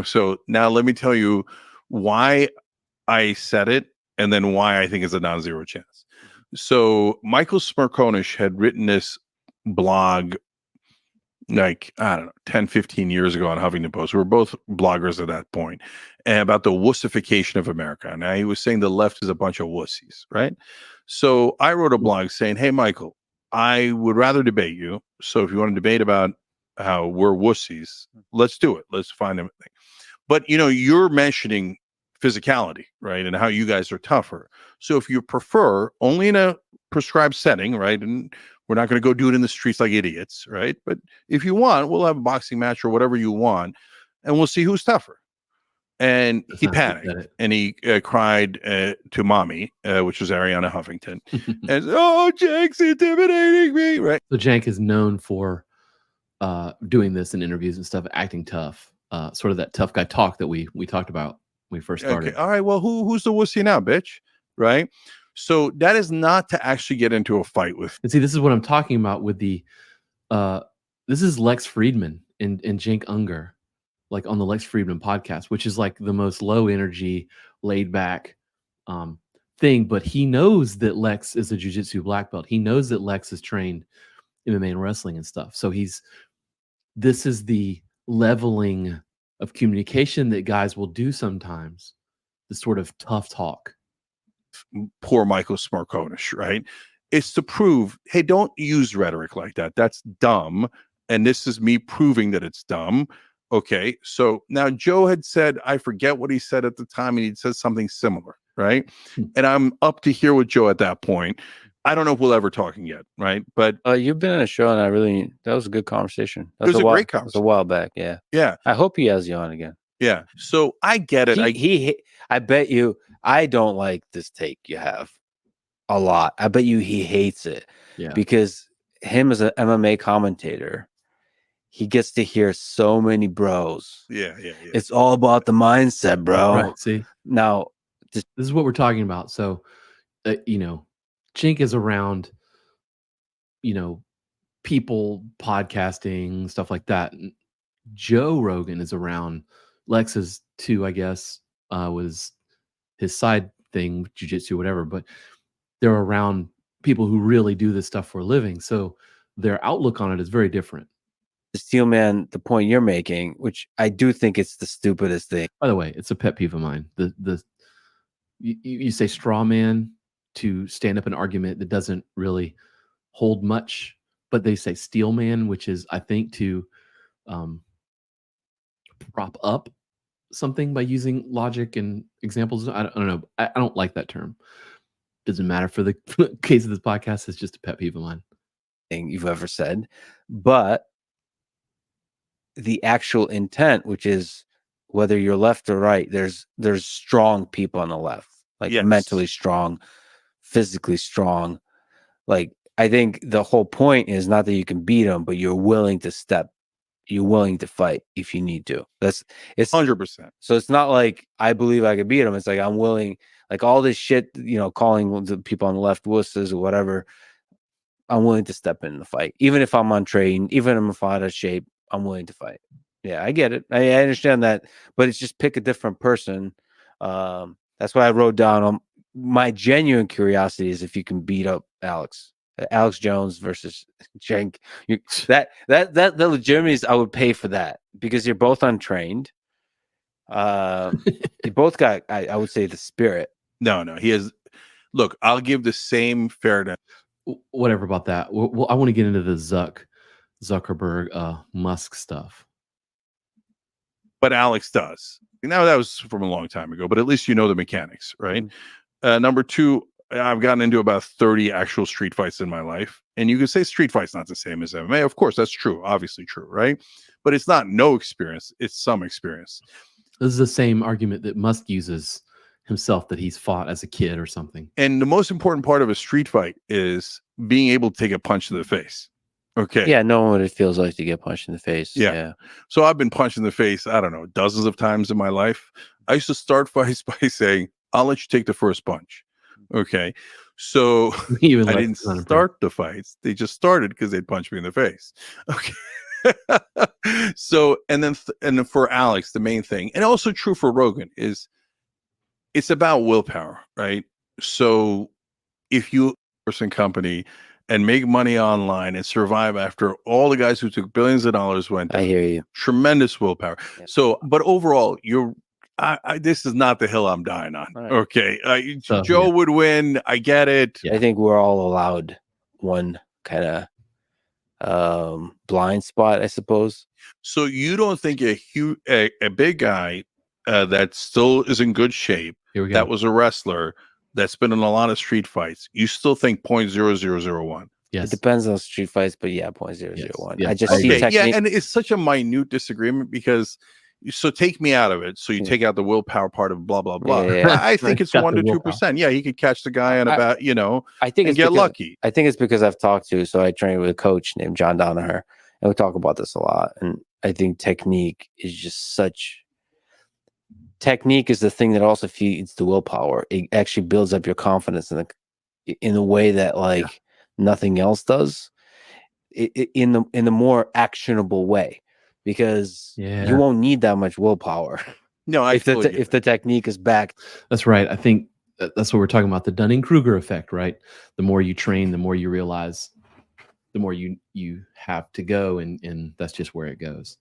So now let me tell you why I said it and then why I think it's a non-zero chance. So Michael Smirkonish had written this blog like, I don't know, 10, 15 years ago on Huffington Post. We were both bloggers at that point, and about the wussification of America. Now, he was saying the left is a bunch of wussies, right? So I wrote a blog saying, hey, Michael, I would rather debate you. So if you want to debate about how we're wussies, let's do it. Let's find them. But, you're mentioning physicality, right? And how you guys are tougher. So if you prefer, only in a prescribed setting, right? And we're not going to go do it in the streets like idiots, right? But if you want, we'll have a boxing match or whatever you want, and we'll see who's tougher. And he panicked and he cried to mommy, which was Ariana Huffington, and oh, Jank's intimidating me, right? So Jank is known for doing this in interviews and stuff, acting tough, sort of that tough guy talk that we talked about when we first started. Okay. All right, well, who's the wussy now, bitch? Right? So that is not to actually get into a fight with. And see, this is what I'm talking about with the, this is Lex Friedman and Cenk Unger, like on the Lex Friedman podcast, which is like the most low energy, laid back thing. But he knows that Lex is a jiu-jitsu black belt. He knows that Lex is trained MMA and wrestling and stuff. So this is the leveling of communication that guys will do sometimes, the sort of tough talk. Poor Michael Smirkonish, right? It's to prove, hey, don't use rhetoric like that. That's dumb. And this is me proving that it's dumb. Okay. So now Joe had said, I forget what he said at the time, and he said something similar, right? And I'm up to here with Joe at that point. I don't know if we'll ever talking yet, right? But you've been on a show, and that was a good conversation. It was a great conversation. It was a while back, yeah. Yeah. I hope he has you on again. Yeah. So I get it. I bet you, I don't like this take you have a lot. I bet you he hates it. Yeah. Because him as an MMA commentator, he gets to hear so many bros. Yeah. It's all about the mindset, bro. Right. See, now this is what we're talking about. So, Cenk is around, people podcasting, stuff like that. Joe Rogan is around. Lex's too, I guess, was his side thing, jiu-jitsu, whatever. But they're around people who really do this stuff for a living. So their outlook on it is very different. Steelman, the point you're making, which I do think it's the stupidest thing. By the way, it's a pet peeve of mine. You say straw man to stand up an argument that doesn't really hold much, but they say steel man, which is, I think, to prop up something by using logic and examples. I don't know. I don't like that term. Doesn't matter for the case of this podcast. It's just a pet peeve of mine. Thing you've ever said, but the actual intent, which is whether you're left or right, there's strong people on the left, like mentally strong, physically strong. Like, I think the whole point is not that you can beat them, but you're willing to fight if you need to. It's 100%. So it's not like I believe I could beat them. It's like I'm willing, like all this shit, calling the people on the left wusses or whatever. I'm willing to step in the fight, even if I'm untrained, even if I'm out of shape. I'm willing to fight. Yeah, I get it. I understand that, but it's just pick a different person. That's why I wrote down my genuine curiosity is if you can beat up Alex Jones versus Cenk. That legitimacy, I would pay for that because you're both untrained. You both got, I would say, the spirit. No, he has. Look, I'll give the same fairness. Whatever about that. Well, I want to get into the Zuckerberg, Musk stuff. But Alex does. Now, that was from a long time ago, but at least you know the mechanics, right? Number two, I've gotten into about 30 actual street fights in my life. And you can say street fight's not the same as MMA. Of course, that's true. Obviously true, right? But it's not no experience. It's some experience. This is the same argument that Musk uses himself, that he's fought as a kid or something. And the most important part of a street fight is being able to take a punch to the face. Okay. Yeah, knowing what it feels like to get punched in the face. Yeah. So I've been punched in the face, I don't know, dozens of times in my life. I used to start fights by saying, I'll let you take the first punch. Okay. So I didn't start the fights. They just started because they'd punch me in the face. Okay. So, and then for Alex, the main thing, and also true for Rogan, is it's about willpower, right? So if you person company and make money online and survive after all the guys who took billions of dollars went down, I hear you. tremendous willpower. Yeah. So, but overall, this is not the hill I'm dying on. Right. Okay. So, Joe yeah. would win. I get it. Yeah. I think we're all allowed one kind of blind spot, I suppose. So you don't think a big guy that still is in good shape, Here we go. that was a wrestler, that's been in a lot of street fights, you still think 0.0001? Yes. It depends on street fights, but yeah, 0.001. Yes. I just I see agree. technique. Yeah, and it's such a minute disagreement because so take me out of it. So you take out the willpower part of blah blah blah. Yeah. I think it's Got 1 the to willpower. 2%. Yeah, he could catch the guy on about I think and it's get because, lucky. I think it's because I've talked to. So I trained with a coach named John Danaher, and we talk about this a lot. And I think technique is just such. Technique is the thing that also feeds the willpower. It actually builds up your confidence in a way that nothing else does. In the more actionable way, because you won't need that much willpower. No, if the technique is backed. That's right. I think that's what we're talking about, the Dunning-Kruger effect, right? The more you train, the more you realize, the more you have to go, and that's just where it goes.